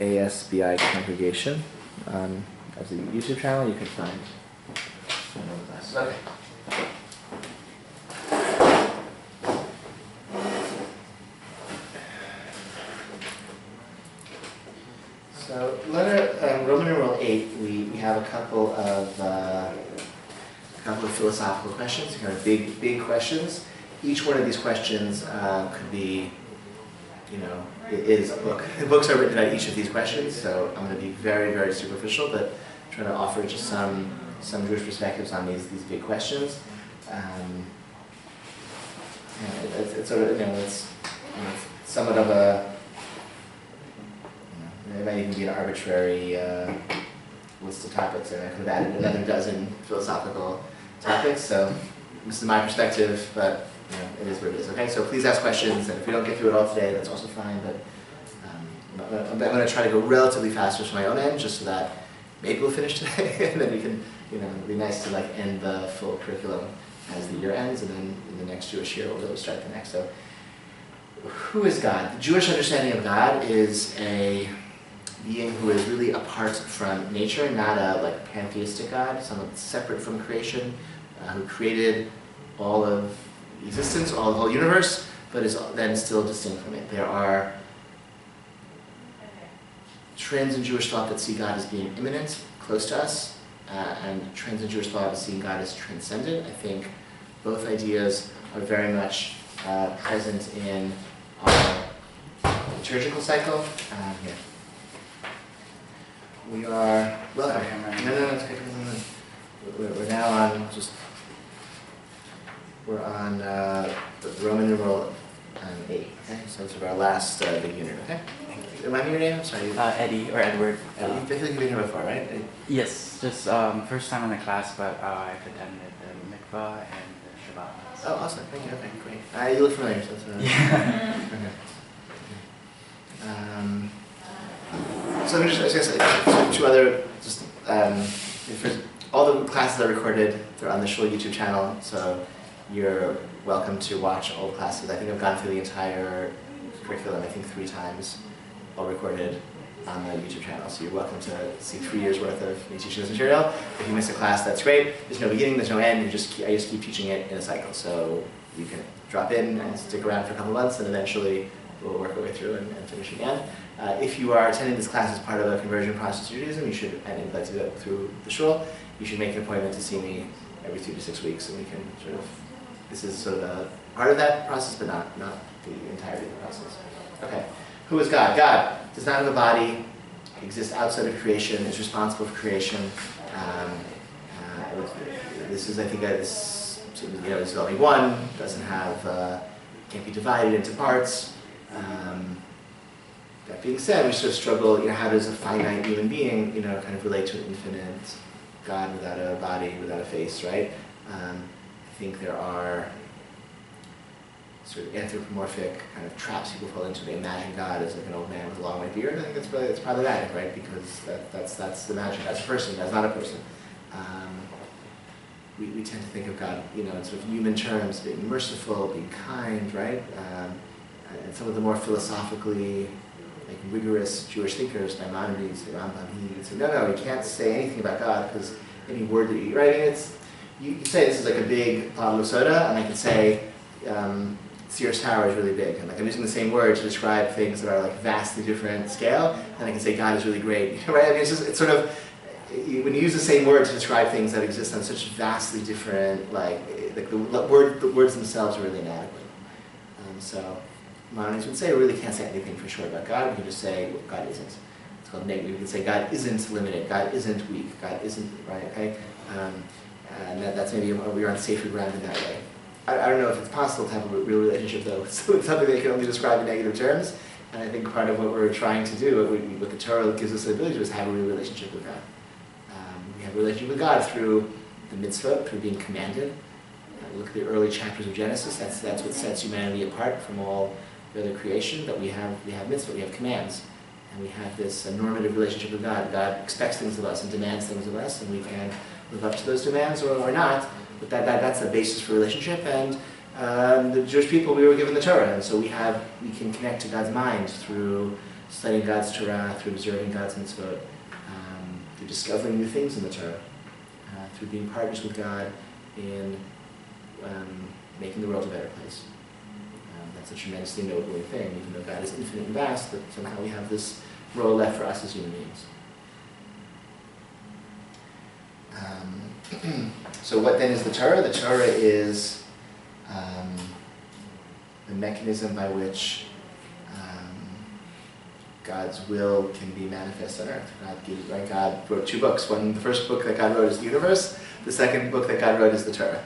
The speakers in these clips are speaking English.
ASBI congregation as a YouTube channel. You can find one of the classes. Okay. So, Roman numeral 8, we have a couple of philosophical questions, kind of big questions. Each one of these questions could be, it is a book. Books are written about each of these questions, so I'm going to be very, very superficial, but trying to offer just some Jewish perspectives on these big questions. It's sort of, it's somewhat of a, it might even be an arbitrary list of topics, and I could have added another dozen philosophical topics, so this is my perspective, but it is what it is. Okay, so please ask questions, and if we don't get through it all today, that's also fine, but I'm going to try to go relatively faster from my own end, just so that maybe we'll finish today, and then we can, it'd be nice to end the full curriculum as the year ends, and then in the next Jewish year we'll really start the next. So, who is God? The Jewish understanding of God is a being who is really apart from nature, not a pantheistic God, someone separate from creation, who created all of existence, the whole universe, but is then still distinct from it. There are trends in Jewish thought that see God as being immanent, close to us, and trends in Jewish thought as seeing God as transcendent. I think both ideas are very much present in our liturgical cycle. Yeah. We are, welcome. It's okay. We're now on we're on the Roman numeral 8, okay? So it's our last big unit, okay? Remind me your name, I'm sorry. Eddie, or Edward. Eddie, I feel like you've been here before, right? Yes, just first time in the class, but I've attended the mikvah and the Shabbat. Oh, awesome, thank you, okay, great. You look familiar, so that's yeah. Okay. So let me just, two other, all the classes are recorded, they're on the Shul YouTube channel, so you're welcome to watch old classes. I think I've gone through the entire curriculum, I think 3 times, all recorded on the YouTube channel. So you're welcome to see 3 years worth of me teaching this material. If you miss a class, that's great. There's no beginning, there's no end. I just keep teaching it in a cycle. So you can drop in and stick around for a couple months, and eventually we'll work our way through and finish again. If you are attending this class as part of a conversion process to Judaism, you should, and you'd like to do it through the shul, you should make an appointment to see me every 2 to 6 weeks, and we can sort of, this is sort of a part of that process, but not the entirety of the process. Okay, who is God? God does not have a body, exists outside of creation, is responsible for creation. This is, I think, this is only one, doesn't have, can't be divided into parts. That being said, we sort of struggle, how does a finite human being, kind of relate to an infinite God without a body, without a face, right? I think there are sort of anthropomorphic kind of traps people fall into. They imagine God as like an old man with a long white beard. I think it's problematic, right? Because that's the magic. That's a person. That's not a person. We tend to think of God, in sort of human terms, being merciful, being kind, right? And some of the more philosophically rigorous Jewish thinkers, Maimonides, Rambam, he would say, no, you can't say anything about God because any word that you write, you say this is like a big bottle of soda, and I can say Sears Tower is really big, and I'm using the same word to describe things that are vastly different scale, and I can say God is really great, right? It's sort of, when you use the same word to describe things that exist on such vastly different, the words themselves are really inadequate. So Maimonides would say we really can't say anything for sure about God. We can just say what God isn't. It's called negative. We can say God isn't limited. God isn't weak. God isn't, right? Okay, and that's maybe we're on safer ground in that way. I don't know if it's possible to have a real relationship though. So it's something that can only describe in negative terms. And I think part of what we're trying to do, what the Torah gives us the ability to do, is have a real relationship with God. We have a relationship with God through the mitzvah, through being commanded. Look at the early chapters of Genesis. That's what sets humanity apart from all the other creation. But we have mitzvah, we have commands, and we have this normative relationship with God. God expects things of us and demands things of us, and we can live up to those demands or not. But that's the basis for relationship. And the Jewish people, we were given the Torah, and so we can connect to God's mind through studying God's Torah, through observing God's mitzvot, through discovering new things in the Torah, through being partners with God in making the world a better place. That's a tremendously noble thing, even though God is infinite and vast, that somehow we have this role left for us as human beings. So what then is the Torah? The Torah is the mechanism by which God's will can be manifest on earth. God wrote 2 books. The first book that God wrote is the universe. The second book that God wrote is the Torah.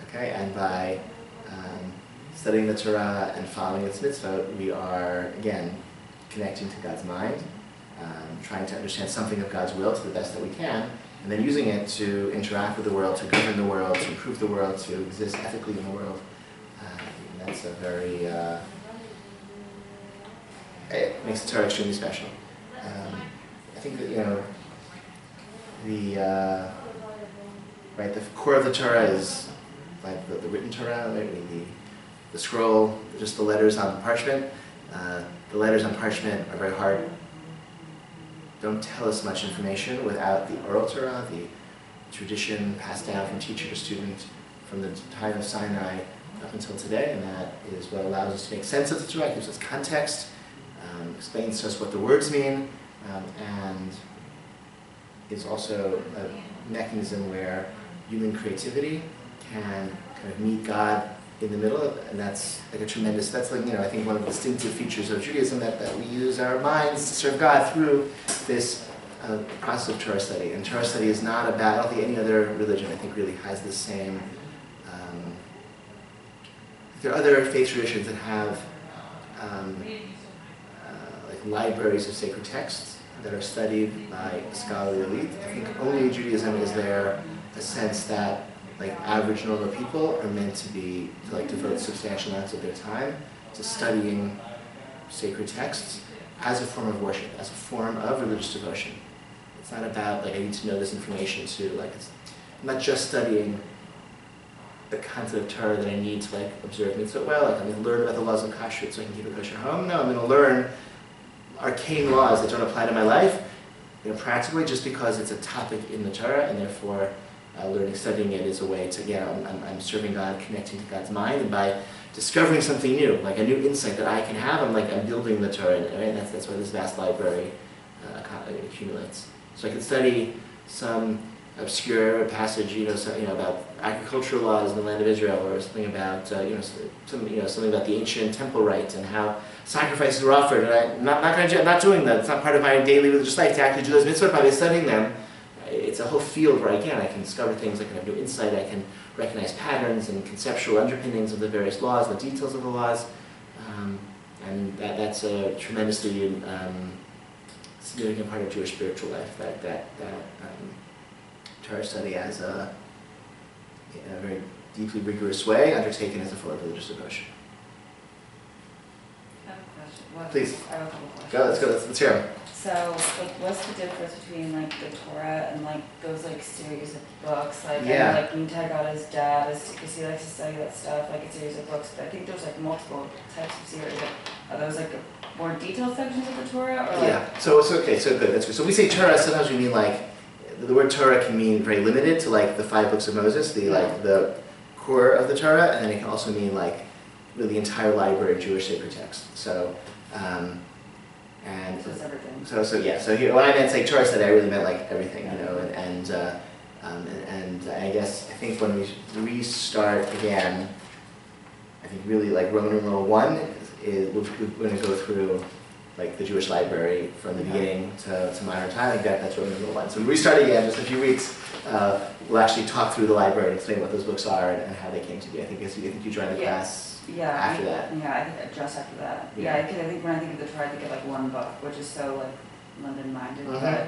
Okay, and by studying the Torah and following its mitzvot, we are again connecting to God's mind, trying to understand something of God's will to the best that we can, and then using it to interact with the world, to govern the world, to improve the world, to exist ethically in the world. And that's a very it makes the Torah extremely special. I think that the core of the Torah is like the written Torah, right? The scroll, just the letters on parchment. The letters on parchment are very hard. Don't tell us much information without the oral Torah, the tradition passed down from teacher to student from the time of Sinai up until today, and that is what allows us to make sense of the Torah, gives us context, explains to us what the words mean, and is also a mechanism where human creativity can kind of meet God in the middle, and that's like I think one of the distinctive features of Judaism, that we use our minds to serve God through this process of Torah study. And Torah study is not about, I don't think any other religion, I think, really has the same, there are other faith traditions that have like libraries of sacred texts that are studied by a scholarly elite. I think only in Judaism is there a sense that like average normal people are meant to devote substantial amounts of their time to studying sacred texts as a form of worship, as a form of religious devotion. It's not about like I need to know this information I'm not just studying the concept of Torah that I need to like observe mitzvot well, like I'm going to learn about the laws of kashrut so I can keep a kosher home. No, I'm going to learn arcane laws that don't apply to my life, practically just because it's a topic in the Torah, and therefore studying it is a way to, I'm serving God, connecting to God's mind, and by discovering something new, like a new insight that I can have, I'm building the Torah, right? That's why this vast library accumulates. So I can study some obscure passage, about agricultural laws in the land of Israel, or something about, something about the ancient temple rites and how sacrifices were offered. And I'm not doing that. It's not part of my daily religious life to actually do those mitzvot. By studying them, it's a whole field where I can discover things, I can have new insight, I can recognize patterns and conceptual underpinnings of the various laws, the details of the laws, and that's a tremendously significant part of Jewish spiritual life, that Torah study as in a very deeply rigorous way, undertaken as a form of religious devotion. I have a question. Please. I have a couple questions. Go, let's hear them. So, what's the difference between the Torah and those series of books? I know Nitai got his dad, because he likes to study that stuff, a series of books. But I think there's multiple types of series. Are those more detailed sections of the Torah, or Yeah. So okay. So good. That's good. So when we say Torah, sometimes we mean the word Torah can mean very limited to the 5 books of Moses, the core of the Torah, and then it can also mean really the entire library of Jewish sacred texts. So. So it's everything. So here, when I meant Torah study, I really meant everything, and I think when we restart again, I think really Roman numeral 1 is we're going to go through the Jewish library from the beginning to modern time. I think that's Roman numeral 1. So when we restart again, just a few weeks, we'll actually talk through the library and explain what those books are and how they came to be. I think you joined the class. After that. Yeah, I think just after that. Yeah. Because I think when I think of the Torah, I think of one book, which is so London-minded. Mm-hmm.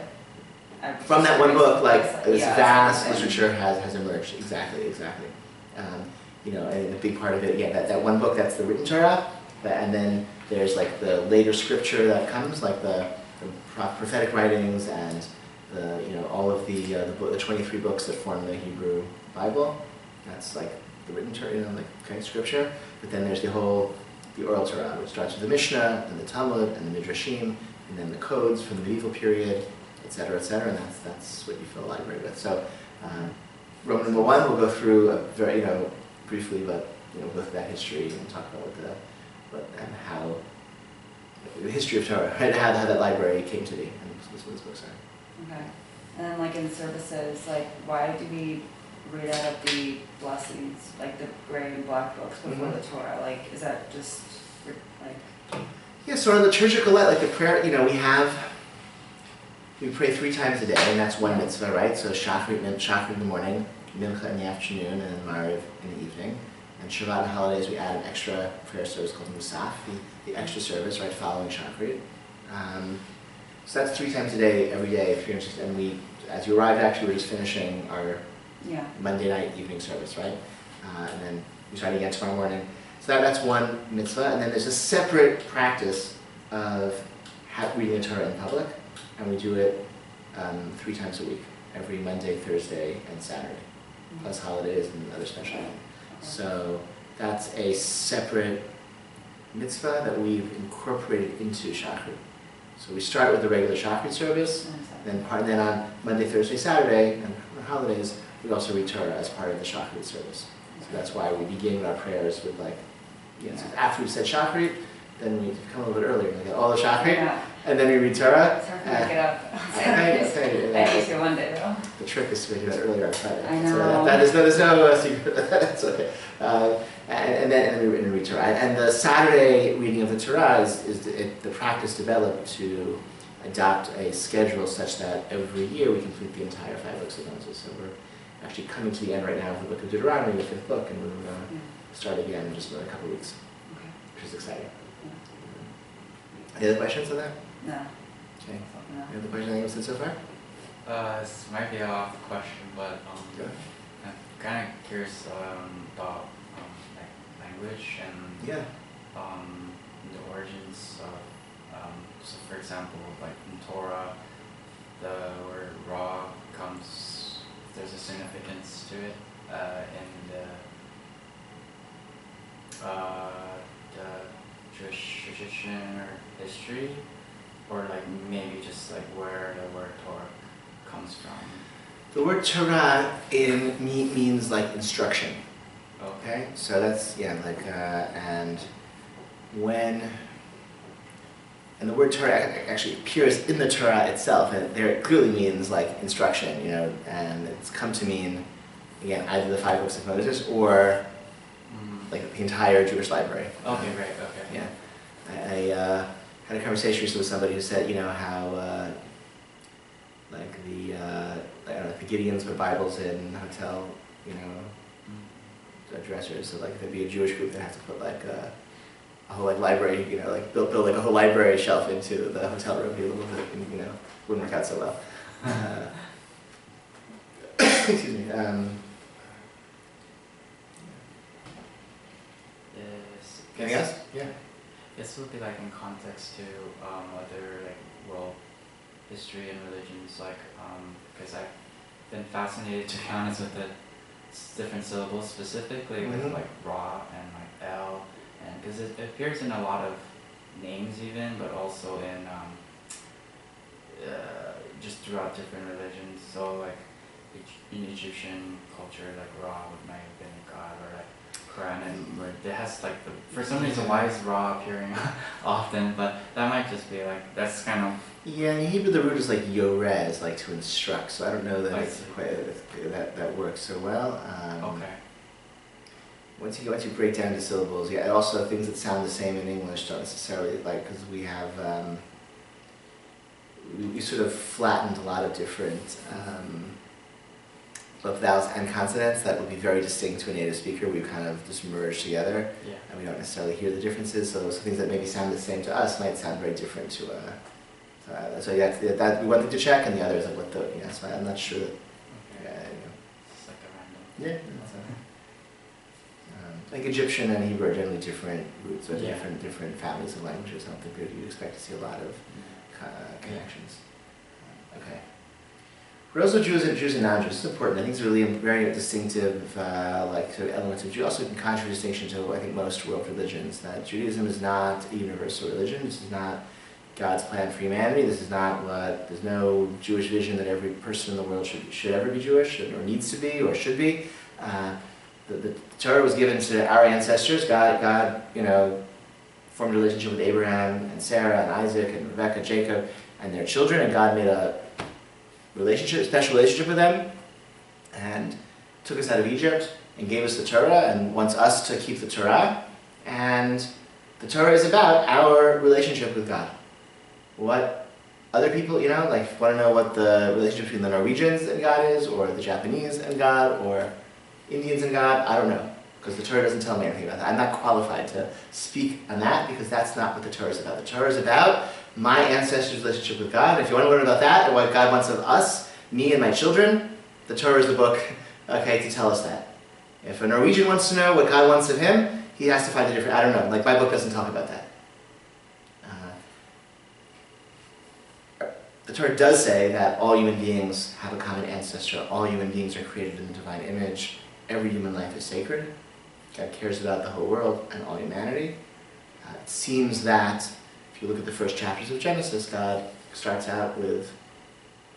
But from that one book, this vast something. literature has emerged. Exactly. And a big part of it, that one book, that's the written Torah, and then there's the later scripture that comes, the prophetic writings and all of the 23 books that form the Hebrew Bible. That's the written Torah, scripture. But then there's the oral Torah, which starts with the Mishnah and the Talmud and the Midrashim, and then the codes from the medieval period, et cetera, and that's what you fill a library with. So Roman number 1, we'll go through a very, briefly, but we'll go through that history and talk about how the history of Torah, right? How that library came to be, and what those books are. Okay. And then like in services, like why do we read out of the blessings, like the gray and black books before the Torah? Like, is that just like? Yeah, so our liturgical, like the prayer, we pray 3 times a day, and that's one mitzvah, right? So Shachrit in the morning, Mincha in the afternoon, and then Mariv in the evening. And Shabbat and holidays, we add an extra prayer service called Musaf, the extra service, right, following Shachrit. So that's 3 times a day, every day, 360, and we, as you arrived, actually, we're just finishing our Monday night evening service, right? And then we start again tomorrow morning. So that's one mitzvah, and then there's a separate practice of reading the Torah in public, and we do it 3 times a week, every Monday, Thursday, and Saturday, plus holidays and other special. So that's a separate mitzvah that we've incorporated into Shachrit. So we start with the regular Shachrit service, then on Monday, Thursday, Saturday, and on holidays, we also read Torah as part of the Shachrit service. So that's why we begin our prayers with so after we've said Shachrit, then we come a little bit earlier, we get all the Shachrit, and then we read Torah. It's hard to make it up. I used to one day though. The trick is to do that earlier on Friday. I know. So there's no secret. That's okay. And then we read Torah. And the Saturday reading of the Torah is the practice developed to adopt a schedule such that every year we complete the entire 5 books of Moses. So we're actually coming to the end right now of the book of Deuteronomy, the 5th book, and we're going to start again in just another couple of weeks, which is exciting. Any other questions on that? No. Okay. Any other questions anyone said so far? This might be an off question, but I'm kind of curious about language and the origins of, so for example, like in Torah, the word Ra comes, there's a significance to it in the Jewish tradition or history, or like maybe just like where the word Torah comes from. The word Torah means like instruction. Okay, so that's and the word Torah actually appears in the Torah itself, and there it clearly means like instruction, and it's come to mean again either the 5 books of Moses or like the entire Jewish library. Okay, great. Okay. Yeah, I had a conversation recently with somebody who said, how the Gideons put Bibles in hotel, dressers. So there'd be a Jewish group that has to put a whole library, build like a whole library shelf into the hotel room. Be a little bit, wouldn't work out so well. Excuse me. Anything else? Yeah. This would be in context to other world history and religions, because I've been fascinated, to be honest, with the different syllables, specifically with Ra and El, and because it appears in a lot of names even, but also in just throughout different religions. So in Egyptian culture, Ra might have been a god, or Quran, and where it has for some reason why is Ra appearing often, but that might just be that's kind of. Yeah, in Hebrew the root is yorez, to instruct. So I don't know that it's quite that works so well. Okay. Once you break down the syllables, also things that sound the same in English don't necessarily because we have we sort of flattened a lot of different both vowels and consonants that would be very distinct to a native speaker. We've kind of just merged together, and we don't necessarily hear the differences. So those things that maybe sound the same to us might sound very different to so that's one thing to check, and the other is so I'm not sure that. It's a random. Yeah. Egyptian and Hebrew are generally different roots, or different families of languages. I don't think you'd expect to see a lot of connections. Okay. But also Jews and non-Jews is important. I think it's really very distinctive, sort of elements of Jew. Also, in contradistinction to I think most world religions, that Judaism is not a universal religion. This does not God's plan for humanity. This is not there's no Jewish vision that every person in the world should ever be Jewish, or needs to be, or should be. The Torah was given to our ancestors. God, formed a relationship with Abraham and Sarah and Isaac and Rebekah, Jacob, and their children, and God made a special relationship with them, and took us out of Egypt and gave us the Torah and wants us to keep the Torah. And the Torah is about our relationship with God. What other people, want to know what the relationship between the Norwegians and God is, or the Japanese and God, or Indians and God, I don't know, because the Torah doesn't tell me anything about that. I'm not qualified to speak on that, because that's not what the Torah is about. The Torah is about my ancestors' relationship with God. And if you want to learn about that and what God wants of us, me and my children, the Torah is the book, to tell us that. If a Norwegian wants to know what God wants of him, he has to find a different, I don't know, my book doesn't talk about that. The Torah does say that all human beings have a common ancestor. All human beings are created in the divine image. Every human life is sacred. God cares about the whole world and all humanity. It seems that if you look at the first chapters of Genesis, God starts out with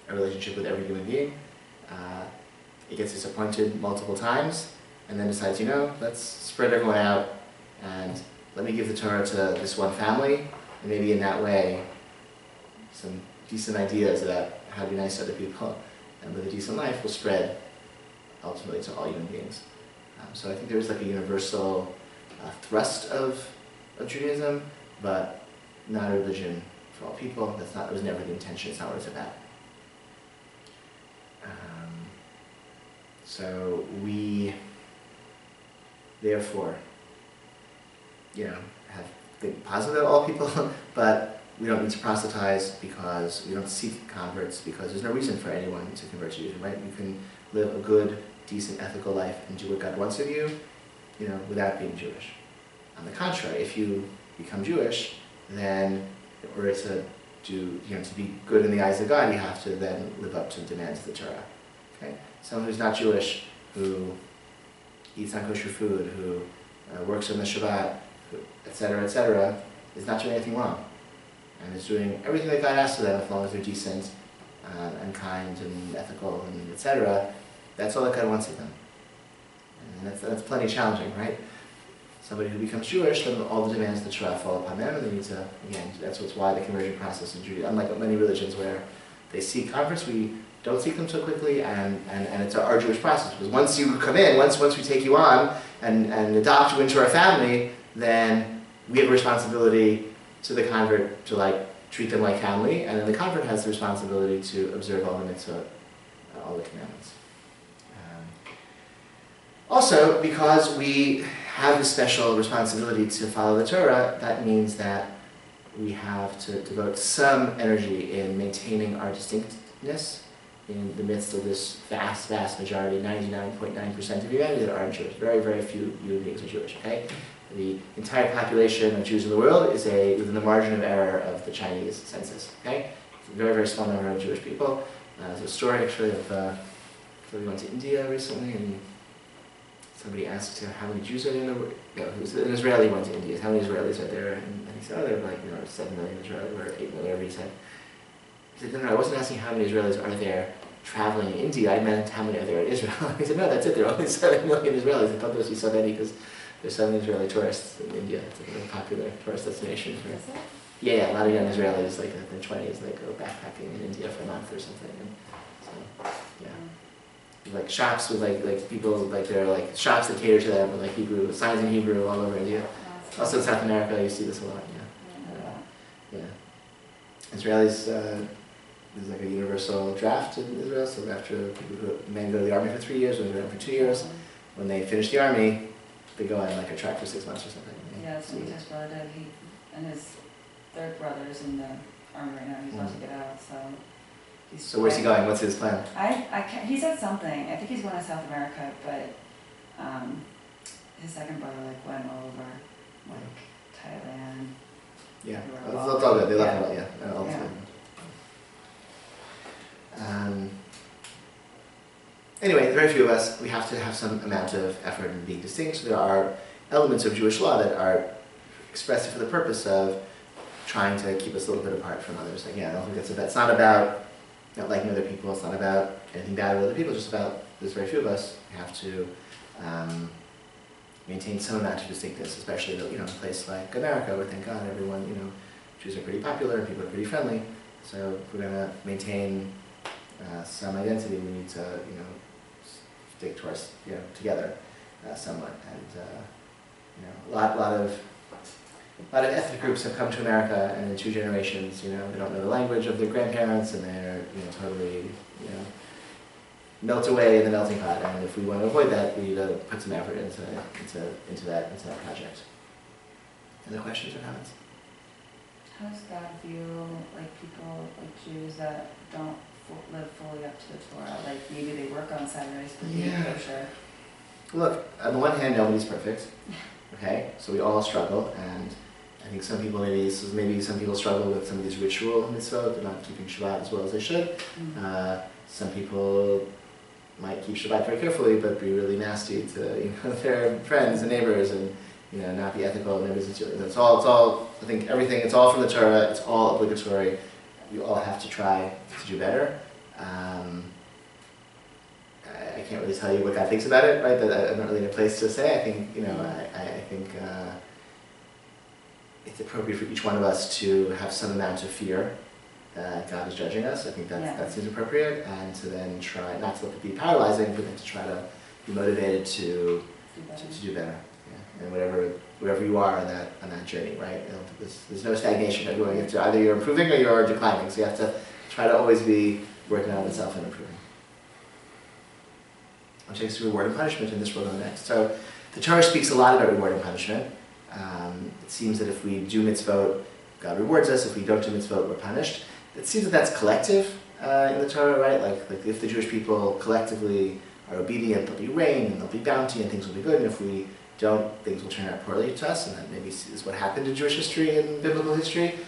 a relationship with every human being. He gets disappointed multiple times, and then decides, let's spread everyone out, and let me give the Torah to this one family, and maybe in that way, some decent ideas about how to be nice to other people and live a decent life will spread ultimately to all human beings. So I think there's a universal thrust of Judaism, but not a religion for all people. It was never the intention. It's not what it's about. So we, therefore, have think positive about all people, but we don't need to proselytize because we don't seek converts, because there's no reason for anyone to convert to Judaism, right? You can live a good, decent, ethical life and do what God wants of you, without being Jewish. On the contrary, if you become Jewish, then in order to to be good in the eyes of God, you have to then live up to the demands of the Torah. Okay? Someone who's not Jewish, who eats non-kosher food, who works on the Shabbat, etc., is not doing anything wrong, and is doing everything that God asks of them as long as they're decent and kind and ethical and etc. That's all that God wants of them, and that's plenty challenging, right? Somebody who becomes Jewish, then all the demands of the Torah fall upon them, and they need to, again, that's why the conversion process in Judaism, unlike many religions where they seek converts, we don't seek them so quickly, and it's our Jewish process, because once you come in, once we take you on and adopt you into our family, then we have a responsibility to the convert to treat them like family, and then the convert has the responsibility to observe all the mitzvot, all the commandments. Also, because we have a special responsibility to follow the Torah, that means that we have to devote some energy in maintaining our distinctness in the midst of this vast, vast majority, 99.9% of humanity that aren't Jewish. Very, very few human beings are Jewish, okay? The entire population of Jews in the world is within the margin of error of the Chinese census, okay? It's a very, very small number of Jewish people. There's a story, actually, of we went to India recently, and somebody asked how many Jews are there in the world. No, an Israeli went to India. How many Israelis are there? And he said, there are 7 million Israelis, or 8 million, whatever he said. He said, no, I wasn't asking how many Israelis are there traveling in India. I meant how many are there in Israel. He said, no, that's it. There are only 7 million Israelis. I thought there would be so many because there's so many Israeli tourists in India. It's a very popular tourist destination. Yeah, a lot of young Israelis, in their 20s, go backpacking in India for a month or something. And so, yeah. Shops with people, there are shops that cater to them with Hebrew, signs in Hebrew all over India. Also in South America, you see this a lot, yeah. Israelis, there's a universal draft in Israel, so after men go to the army for 3 years, women go for 2 years, when they finish the army, they go on a track for 6 months or something. Yeah, that's what Mita's brother did. He and his third brother's in the army right now. He's about to get out, so. So where's he going? What's his plan? He said something. I think he's going to South America, but his second brother went all over Thailand. Yeah, that's all good. They love it, yeah. All the time. Anyway, very few of us, we have to have some amount of effort in being distinct. So there are elements of Jewish law that are expressed for the purpose of trying to keep us a little bit apart from others. Again, I don't think it's not about not liking other people, it's not about anything bad with other people, it's just about there's very few of us. We have to maintain some amount of distinctness, especially in a place like America, where thank God everyone, Jews are pretty popular and people are pretty friendly. So if we're going to maintain some identity, we need to, stick to our, together somewhat. And a lot of ethnic groups have come to America, and in 2 generations, they don't know the language of their grandparents, and they're, totally, melt away in the melting pot. And if we want to avoid that, we need to put some effort into that project. Any questions or comments? How does God view people like Jews that don't live fully up to the Torah? Like maybe they work on Saturdays, but they eat kosher. Look, on the one hand, nobody's perfect. Okay, so we all struggle, and I think some people maybe some people struggle with some of these ritual mitzvot. They're not keeping Shabbat as well as they should. Some people might keep Shabbat very carefully, but be really nasty to their friends and neighbors, and not be ethical in their business. It's all. I think everything. It's all from the Torah. It's all obligatory. We all have to try to do better. I can't really tell you what God thinks about it, right? I'm not really in a place to say. I think I think it's appropriate for each one of us to have some amount of fear that God is judging us. I think that seems appropriate, and to then try not to let it be paralyzing, but then to try to be motivated to do better. Yeah. And wherever you are on that journey, right? There's no stagnation. Either you're improving or you're declining. So you have to try to always be working on itself and improving. I'll take us to reward and punishment in this world and the next. So the Torah speaks a lot about reward and punishment. It seems that if we do mitzvot, God rewards us. If we don't do mitzvot, we're punished. It seems that that's collective in the Torah, right? Like if the Jewish people collectively are obedient, there'll be rain and there'll be bounty and things will be good. And if we don't, things will turn out poorly to us. And that maybe is what happened in Jewish history and biblical history.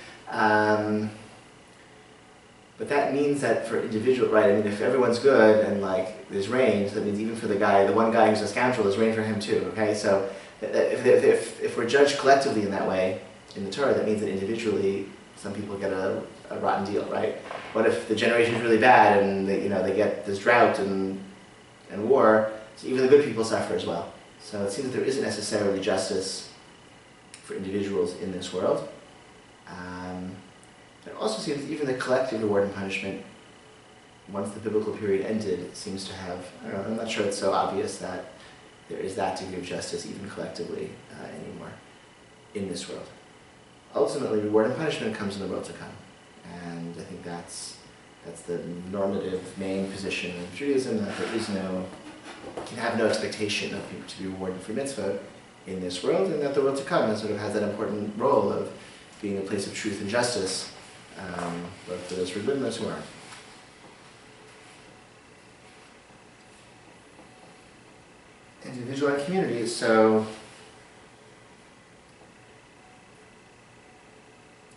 But that means that for individual, right? I mean, if everyone's good and there's rain, so that means even for the one guy who's a scoundrel, there's rain for him too. Okay, so if we're judged collectively in that way in the Torah, that means that individually some people get a rotten deal, right? What if the generation is really bad and they get this drought and war? So even the good people suffer as well. So it seems that there isn't necessarily justice for individuals in this world. It also seems even the collective reward and punishment, once the biblical period ended, seems to have, I'm not sure it's so obvious that there is that degree of justice even collectively anymore in this world. Ultimately, reward and punishment comes in the world to come. And I think that's the normative main position of Judaism, that can have no expectation of people to be rewarded for mitzvah in this world, and that the world to come has that important role of being a place of truth and justice, both for those who are good and those who aren't. Individual and community, so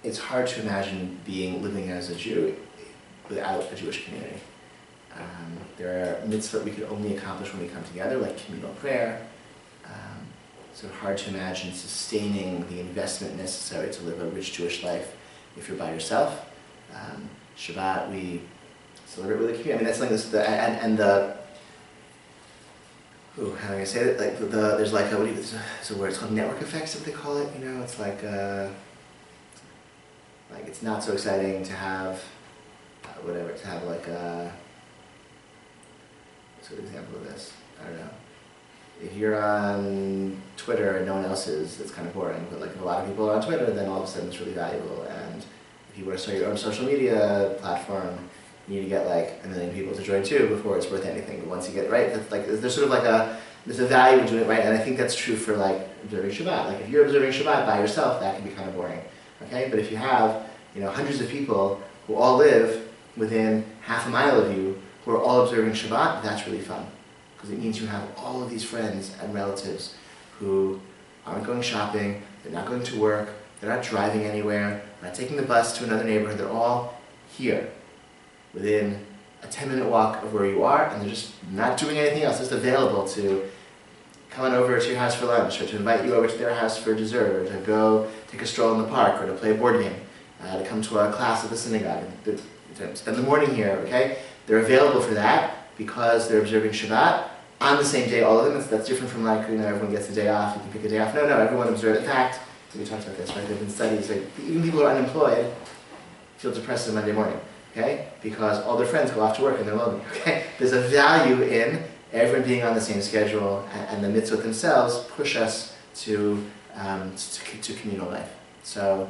it's hard to imagine living as a Jew without a Jewish community. There are mitzvot we could only accomplish when we come together, like communal prayer. So hard to imagine sustaining the investment necessary to live a rich Jewish life if you're by yourself. Shabbat, we celebrate with the community. I mean, that's something how do I say it? There's a word, it's called network effects, what they call it. It's it's not so exciting to have, what's a good example of this? I don't know. If you're on Twitter and no one else is, it's kind of boring. But if a lot of people are on Twitter, then all of a sudden it's really valuable. And if you want to start your own social media platform, you need to get 1 million people to join too before it's worth anything. But once you get it right, there's sort of there's a value in doing it right. And I think that's true for observing Shabbat. If you're observing Shabbat by yourself, that can be kind of boring. Okay, but if you have hundreds of people who all live within half a mile of you who are all observing Shabbat, that's really fun. Because it means you have all of these friends and relatives who aren't going shopping, they're not going to work, they're not driving anywhere, they're not taking the bus to another neighborhood, they're all here within a 10-minute walk of where you are, and they're just not doing anything else, just available to come on over to your house for lunch, or to invite you over to their house for dessert, or to go take a stroll in the park, or to play a board game. to come to a class at the synagogue, and to spend the morning here, okay? They're available for that because they're observing Shabbat on the same day, all of them. That's different from like, everyone gets a day off, you can pick a day off. No, everyone observes. In fact, we talked about this, right? There have been studies, like, even people who are unemployed feel depressed on Monday morning, okay? Because all their friends go off to work and they're lonely, okay? There's a value in everyone being on the same schedule, and the mitzvot themselves push us to communal life. So,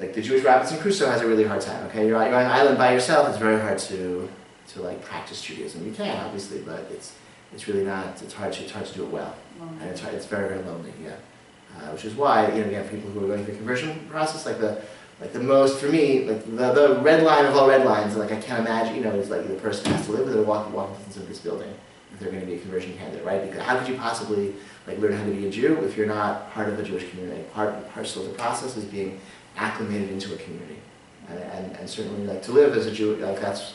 like the Jewish Robinson Crusoe has a really hard time, okay? You're on an island by yourself, it's very hard to like practice Judaism. You can, obviously, but it's really not, it's hard to do it well. And it's very, very lonely, yeah. Which is why, again, for people who are going through the conversion process, like the most, for me, like the red line of all red lines, like I can't imagine, is like the person has to live within walking distance of this building if they're going to be a conversion candidate, right? Because how could you possibly like learn how to be a Jew if you're not part of a Jewish community? Part and parcel of the process is being acclimated into a community, and certainly like to live as a Jew, like that's,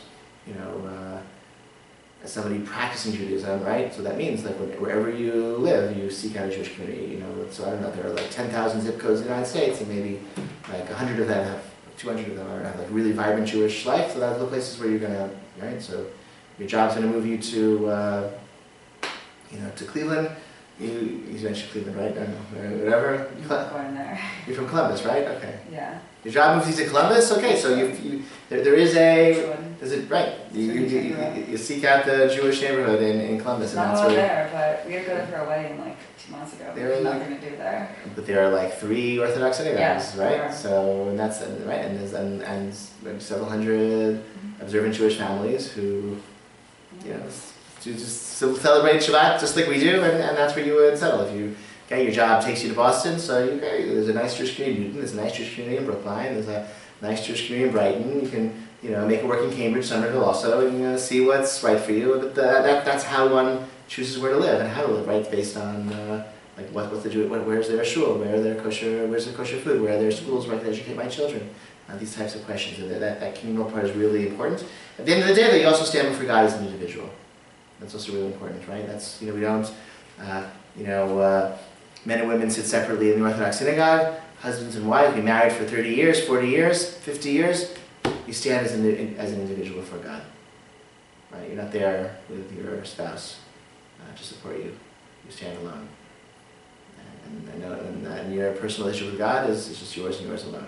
as somebody practicing Judaism, right? So that means like wherever you live, you seek out a Jewish community, So I don't know, there are like 10,000 zip codes in the United States, and maybe like 100 of them have, 200 of them have like really vibrant Jewish life. So those are the places where you're gonna, right? So your job's gonna move you to, to Cleveland. You mentioned Cleveland, right? I don't know, whatever. Born there. You're from Columbus, right? Okay. Yeah. Your job moves you to Columbus? Okay, so there is it, right. You seek out the Jewish neighborhood in Columbus. Not all there, but we were going for a wedding like 2 months ago. We're not going to do there. But there are like 3 Orthodox synagogues, right? Yeah. So, and that's, right, and there's, and maybe several hundred observant Jewish families who, to just celebrate Shabbat just like we do, and that's where you would settle. If your job takes you to Boston, so there's a nice Jewish community in Newton, there's a nice Jewish community in Brookline, there's a nice Jewish community in Brighton. You can, make it work in Cambridge, Somerville also, and see what's right for you. But that's how one chooses where to live and how to live, right? It's based on like what's the Jewish, where's their shul, where's their kosher food, where are their schools where I can educate my children. These types of questions. And that communal part is really important. At the end of the day, though, you also stand for God as an individual. That's also really important, right? That's, we don't, men and women sit separately in the Orthodox synagogue, husbands and wives, be married for 30 years, 40 years, 50 years, you stand as an individual before God, right? You're not there with your spouse to support you. You stand alone. And your personal relationship with God is just yours and yours alone.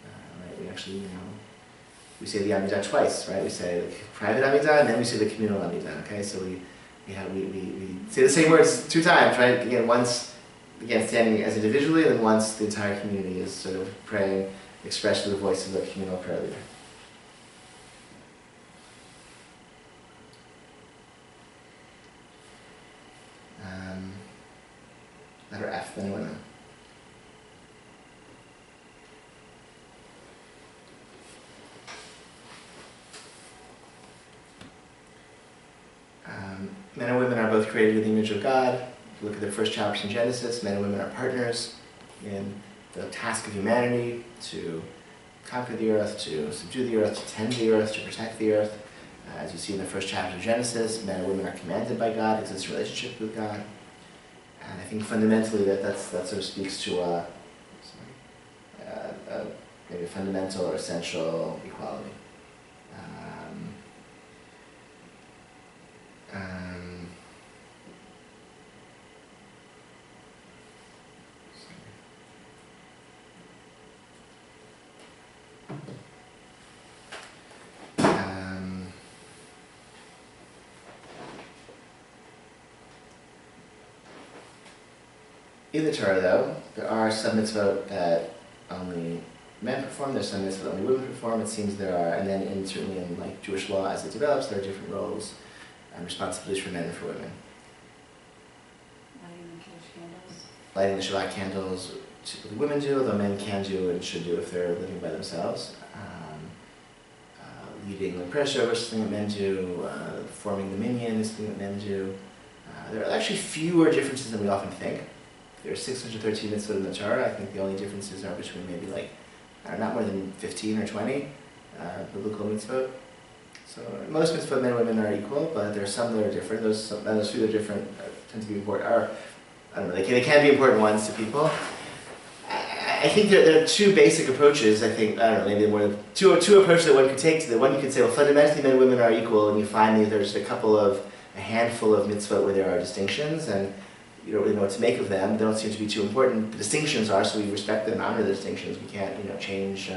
Right? We actually, we say the Amidah twice, right? We say the private Amidah, and then we say the communal Amidah, okay? So we say the same words 2 times, right? Again, once, standing as individually, and then once the entire community is sort of praying, expressed through the voice of the communal prayer leader. Letter F, men and women. Men and women are both created in the image of God. If you look at the first chapters in Genesis, men and women are partners in the task of humanity to conquer the earth, to subdue the earth, to tend the earth, to protect the earth. As you see in the first chapter of Genesis, men and women are commanded by God, exist in relationship with God. And I think fundamentally that sort of speaks to maybe a fundamental or essential equality. In the Torah, though, there are some mitzvot that only men perform, there's some mitzvot that only women perform, it seems there are, and then certainly in like Jewish law as it develops, there are different roles and responsibilities for men and for women. Lighting the Shabbat candles, typically women do, although men can do and should do if they're living by themselves. Leading the prayer service is something that men do, forming the minyan is something that men do. There are actually fewer differences than we often think. There are 613 mitzvot in the Torah. I think the only differences are between maybe like, not more than 15 or 20 biblical mitzvot. So most mitzvot, men and women are equal, but there are some that are different. Those few that are different tend to be important. I don't know, they can be important ones to people. I think there are two basic approaches. I think, I don't know, maybe more than two approaches that one could take to that. One, you could say, well, fundamentally men and women are equal, and you find that there's a handful of mitzvot where there are distinctions, and you don't really know what to make of them. They don't seem to be too important. The distinctions are, so we respect them and honor the distinctions. We can't, change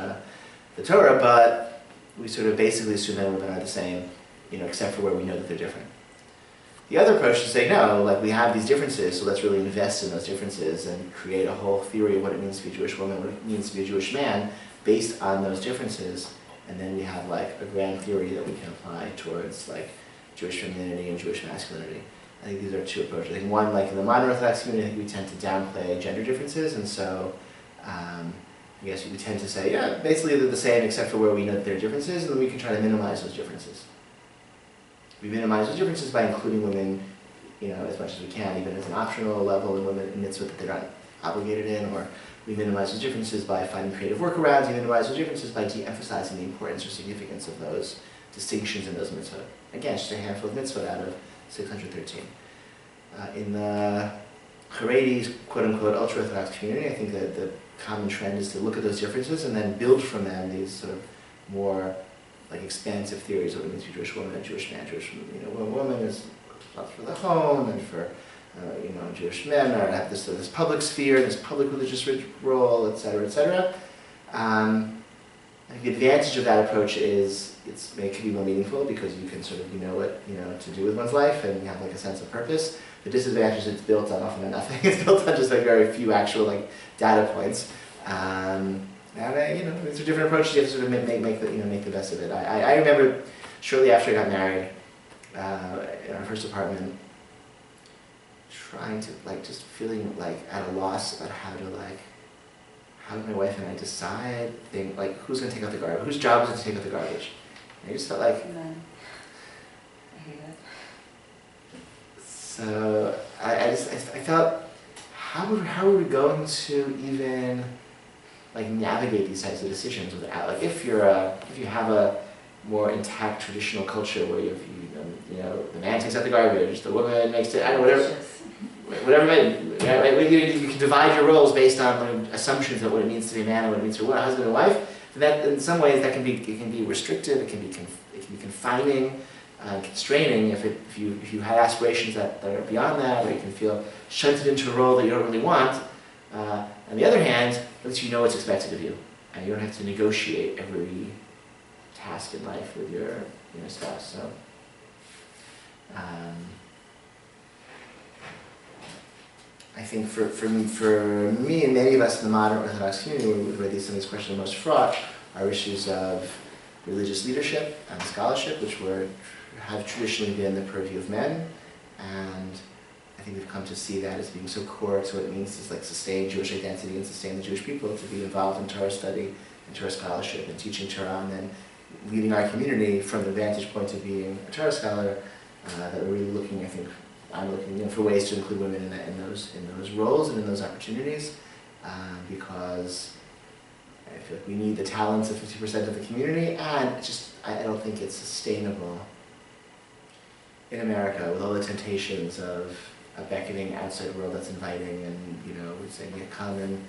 the Torah, but we sort of basically assume men and women are the same, except for where we know that they're different. The other approach is to say, no, like we have these differences, so let's really invest in those differences and create a whole theory of what it means to be a Jewish woman, what it means to be a Jewish man, based on those differences. And then we have like a grand theory that we can apply towards like Jewish femininity and Jewish masculinity. I think these are two approaches. I think one, like in the modern Orthodox community, I think we tend to downplay gender differences, and so I guess we tend to say, yeah, basically they're the same except for where we know that there are differences, and then we can try to minimize those differences. We minimize those differences by including women, as much as we can, even as an optional level in women in mitzvah that they're not obligated in, or we minimize those differences by finding creative workarounds. We minimize those differences by de-emphasizing the importance or significance of those distinctions in those mitzvah. Again, just a handful of mitzvah out of 613. In the Haredi, quote-unquote, ultra-Orthodox community, I think that the common trend is to look at those differences and then build from them these sort of more like expansive theories of what it means to be a Jewish woman, a Jewish man, Jewish, a woman is responsible for the home, and for, Jewish men are have this public sphere, this public religious role, etc., etc. I think the advantage of that approach is it can be more meaningful because you can sort of know what to do with one's life, and you have like a sense of purpose. The disadvantage is it's built on often on nothing. It's built on just like very few actual like data points. And these are different approaches. You have to sort of make the best of it. I remember shortly after I got married, in our first apartment, trying to just feeling like at a loss about how do my wife and I decide who's going to take out the garbage, whose job is it to take out the garbage. And I just felt like. None. I hate it. So I felt how are we going to even navigate these types of decisions without if you have a more intact traditional culture where the man takes out the garbage, the woman makes it, you can divide your roles based on assumptions of what it means to be a man and what it means to be a husband and wife. And that in some ways that can be restrictive, it can be confining, constraining if you have aspirations that are beyond that, or you can feel shunted into a role that you don't really want. On the other hand, at least you know what's expected of you, and you don't have to negotiate every task in life with your spouse. So, I think for me and many of us in the modern Orthodox community, where some of these questions are most fraught, are issues of religious leadership and scholarship, which have traditionally been the purview of men, and I think we've come to see that as being so core to what it means to sustain Jewish identity and sustain the Jewish people, to be involved in Torah study and Torah scholarship and teaching Torah, and then leading our community from the vantage point of being a Torah scholar. That we're really looking, I'm looking for ways to include women in those roles and in those opportunities, because I feel like we need the talents of 50% of the community, and I don't think it's sustainable in America with all the temptations of a beckoning outside world that's inviting, and we're saying, come and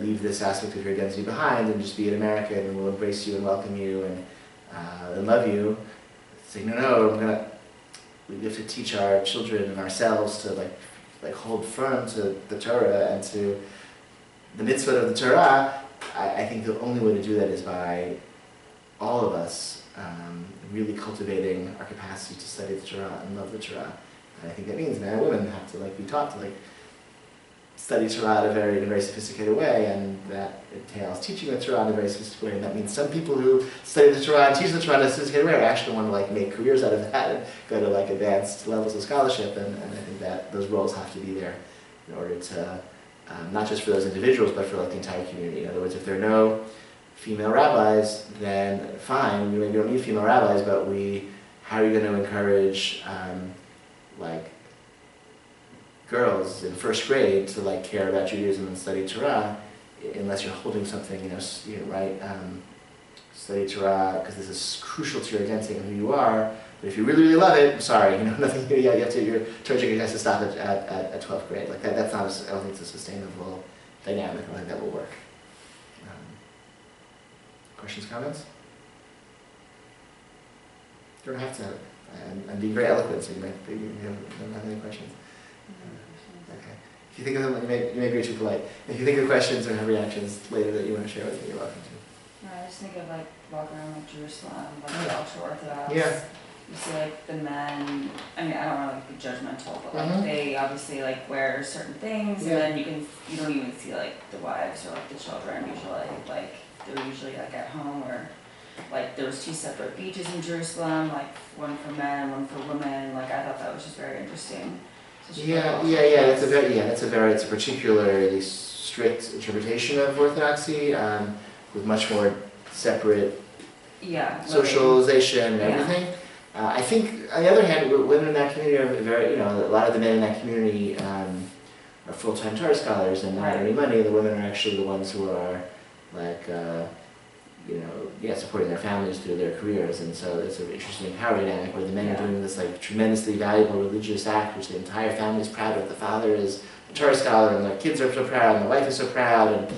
leave this aspect of your identity behind and just be an American, and we'll embrace you and welcome you and love you. It's like, no, we have to teach our children and ourselves to hold firm to the Torah and to the mitzvah of the Torah. I think the only way to do that is by all of us really cultivating our capacity to study the Torah and love the Torah. And I think that means men and women have to be taught to study Torah in a very sophisticated way, and that entails teaching the Torah in a very sophisticated way. And that means some people who study the Torah and teach the Torah in a sophisticated way actually want to make careers out of that and go to advanced levels of scholarship. And I think that those roles have to be there in order to not just for those individuals, but for the entire community. In other words, if there are no female rabbis, then fine. We don't need female rabbis, but how are you going to encourage girls in first grade to care about Judaism and study Torah, unless you're holding something, right? Study Torah because this is crucial to your identity and who you are. But if you really, really love it, I'm sorry, nothing. You have to. Your Torah education has to stop at 12th grade. That's not. I don't think it's a sustainable dynamic. I don't think that will work. Questions, comments? You don't have to have it. I'm being very eloquent, so you don't have any questions. Okay. If you think of them, you may be too polite. If you think of questions or have reactions later that you want to share with me, you're welcome to. I just think of like walking around like Jerusalem, like the ultra Orthodox. Yeah. You see like the men, I mean I don't want to like, be judgmental, but like they obviously like wear certain things, and then you don't even see like the wives or like the children usually, like they're usually like at home, or like there was 2 separate beaches in Jerusalem, like one for men, one for women. Like I thought that was just very interesting. It's a particularly strict interpretation of Orthodoxy, with much more separate socialization and everything. I think, on the other hand, women in that community are very, a lot of the men in that community are full-time Torah scholars and not earning money. The women are actually the ones who are, like, supporting their families through their careers. And so it's an interesting power dynamic where the men are doing this, like, tremendously valuable religious act, which the entire family is proud of. The father is a Torah scholar, and the kids are so proud, and the wife is so proud, and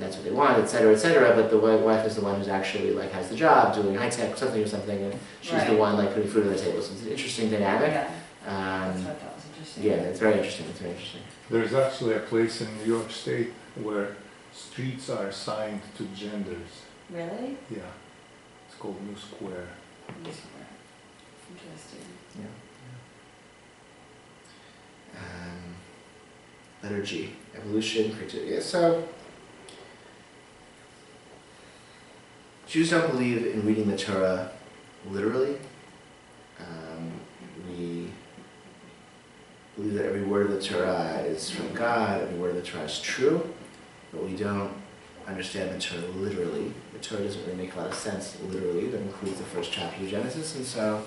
that's what they want, etc., etc. But the wife is the one who's actually like has the job doing high tech something, and she's the one like putting food on the table. So it's an interesting dynamic. That's what I thought was interesting. Yeah, it's very interesting. It's very interesting. There's actually a place in New York State where streets are assigned to genders. Really? Yeah, it's called New Square. New Square. Interesting. Yeah. Liturgy, evolution, criteria. So, Jews don't believe in reading the Torah literally. We believe that every word of the Torah is from God, every word of the Torah is true, but we don't understand the Torah literally. The Torah doesn't really make a lot of sense literally. That includes the first chapter of Genesis, and so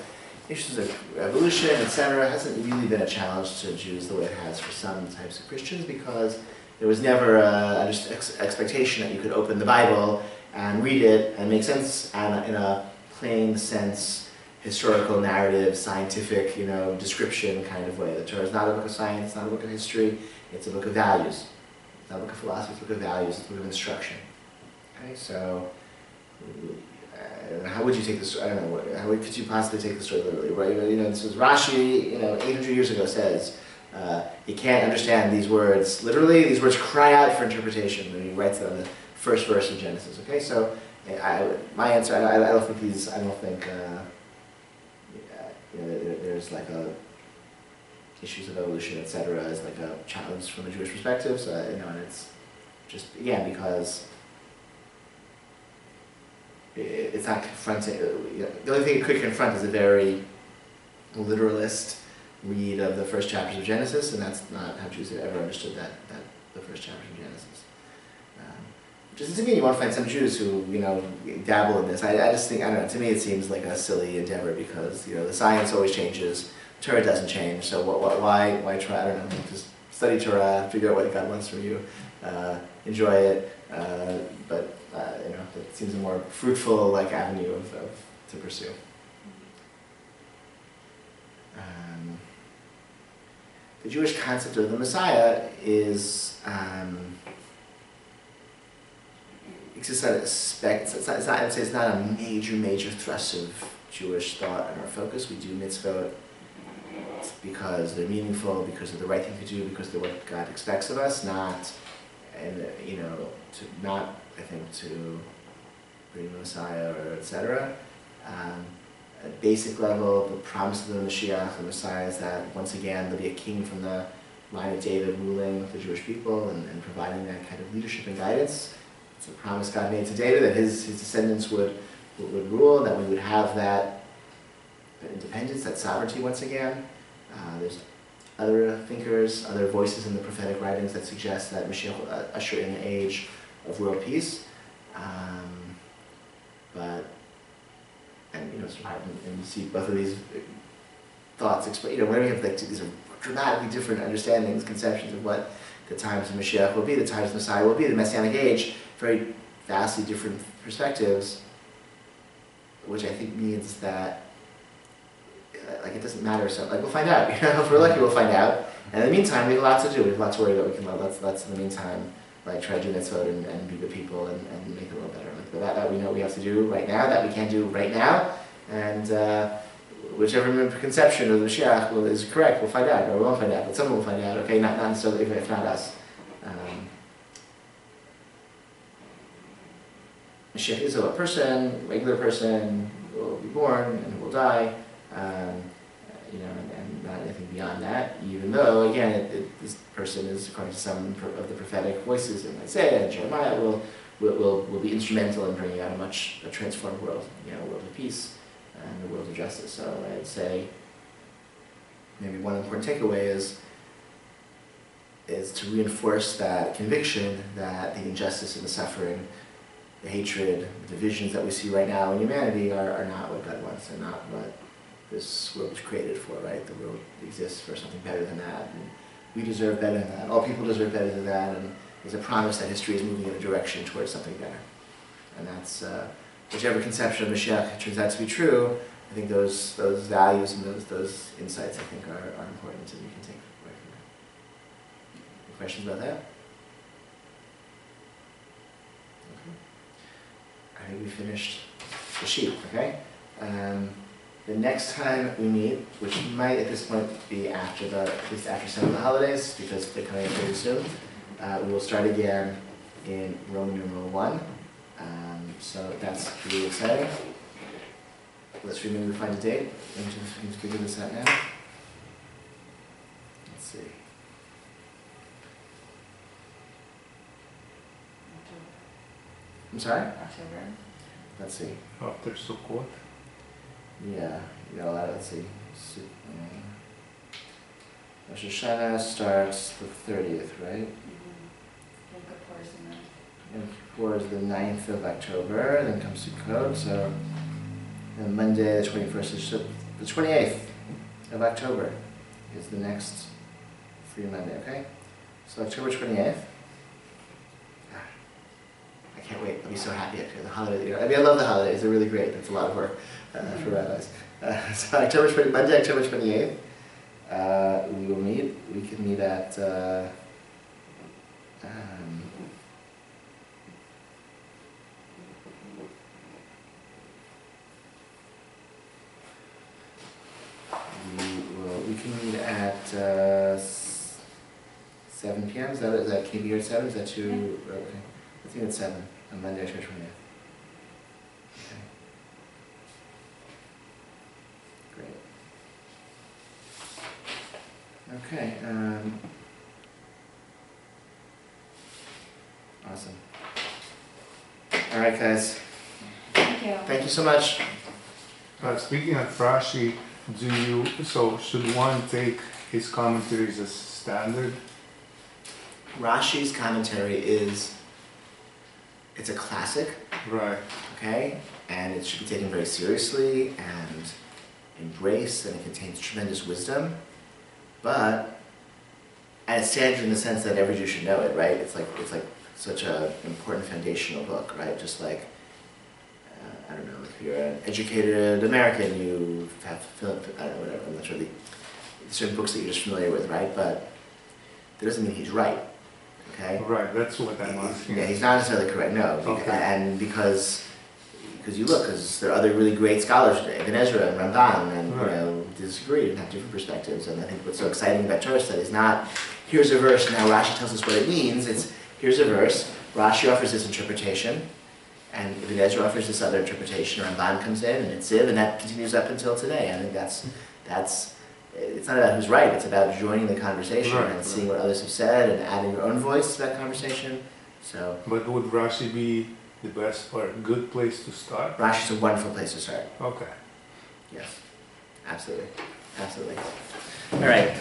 issues of evolution, etc., hasn't really been a challenge to Jews the way it has for some types of Christians, because there was never an expectation that you could open the Bible and read it and make sense and in a plain sense, historical narrative, scientific, description kind of way. The Torah is not a book of science, it's not a book of history, it's a book of values. It's not a book of philosophy, it's a book of values, it's a book of instruction. Okay, so how would you take this? I don't know. How could you possibly take the story literally? Right? This was Rashi. 800 years ago says you can't understand these words literally. These words cry out for interpretation. And he writes it on the first verse of Genesis. Okay, so my answer. I don't think these. I don't think there's like issues of evolution, etc. is like a challenge from a Jewish perspective. So and it's just again because. It's not confronting. The only thing it could confront is a very literalist read of the first chapters of Genesis, and that's not how Jews have ever understood that the first chapters of Genesis. Which doesn't mean you won't find some Jews who dabble in this. I just think, I don't know. To me, it seems like a silly endeavor because the science always changes, Torah doesn't change. So why try? I don't know. Just study Torah, figure out what God wants from you, enjoy it, but. It seems a more fruitful avenue to pursue. The Jewish concept of the Messiah is it's not a major thrust of Jewish thought and our focus. We do mitzvot because they're meaningful, because they're the right thing to do, because they're what God expects of us, to bring the Messiah or etc. At a basic level, the promise of the Mashiach, the Messiah, is that once again there'll be a king from the line of David ruling the Jewish people and providing that kind of leadership and guidance. It's a promise God made to David that his descendants would rule, that we would have that independence, that sovereignty once again. There's other thinkers, other voices in the prophetic writings that suggest that Mashiach will usher in an age of world peace. And you see both of these thoughts explain. Whenever you have these are dramatically different understandings, conceptions of what the times of Mashiach will be, the times of Messiah will be, the Messianic age, very vastly different perspectives, which I think means that it doesn't matter. So we'll find out. If we're lucky, we'll find out. And in the meantime, we have a lot to do. We have a lot to worry about. Let's in the meantime like try to do mitzvot and be good people and make it a little better. Like, but that we know we have to do right now, that we can't do right now, and whichever conception of the Mashiach is correct, we'll find out, or we won't find out, but someone will find out, okay, not necessarily, if not us. Mashiach is a person, regular person, will be born and will die, and not anything beyond that, even though, again, this person is, according to some of the prophetic voices in Isaiah and Jeremiah, will be instrumental in bringing out a transformed world, a world of peace and a world of justice. So I'd say maybe one important takeaway is to reinforce that conviction that the injustice and the suffering, the hatred, the divisions that we see right now in humanity are not what God wants, and not what this world was created for, right? The world exists for something better than that, and we deserve better than that. All people deserve better than that, and there's a promise that history is moving in a direction towards something better. And that's, whichever conception of Mashiach turns out to be true, I think those values and those insights, I think, are important, and we can take away from that. Any questions about that? I think we finished the sheet, okay? The next time we meet, which might at this point be at least after some of the holidays, because they're coming up pretty soon, we will start again in Roman numeral 1. So that's really exciting. Let's remember to find a date. Let me just figure this out now. Let's see. I'm sorry? October. Let's see. After Sukkot. Yeah, you got a lot. Let's see. Rosh Hashanah starts the 30th, right? Yom Kippur is the 9th. Yom Kippur is the 9th of October, then comes Sukkot, so then Monday the 21st is the 28th of October is the next free Monday, okay? So October 28th. I can't wait. I'll be so happy after the holiday. I love the holidays. They're really great. It's a lot of work for rabbis. So Monday, October 28th, we will meet. We can meet at we can meet at 7 p.m. Is that can you be here at 7? Is that too? Okay. I think it's 7 on Monday, October 28th. Okay. Awesome. All right, guys. Thank you. Thank you so much. Speaking of Rashi, should one take his commentaries as standard? Rashi's commentary it's a classic. Right. Okay? And it should be taken very seriously and embraced, and it contains tremendous wisdom. And it's standard in the sense that every Jew should know it, right? It's like such an important foundational book, right? Just like, I don't know, if you're an educated American, you have, I don't know, whatever, I'm not sure certain books that you're just familiar with, right? But that doesn't mean he's right, okay? Right, that's what I'm asking. Yeah, he's not necessarily correct, no. Okay. And because there are other really great scholars, Ibn Ezra and Ramban, and disagree and have different perspectives. And I think what's so exciting about Torah study is not, here's a verse, now Rashi tells us what it means. It's, here's a verse, Rashi offers this interpretation, and Ibn Ezra offers this other interpretation, Ramban comes in, and it's and that continues up until today. I think that's it's not about who's right, it's about joining the conversation and seeing what others have said and adding your own voice to that conversation. So, but would Rashi be the best or a good place to start? Rashi's a wonderful place to start. Okay. Yes, absolutely, absolutely. All right.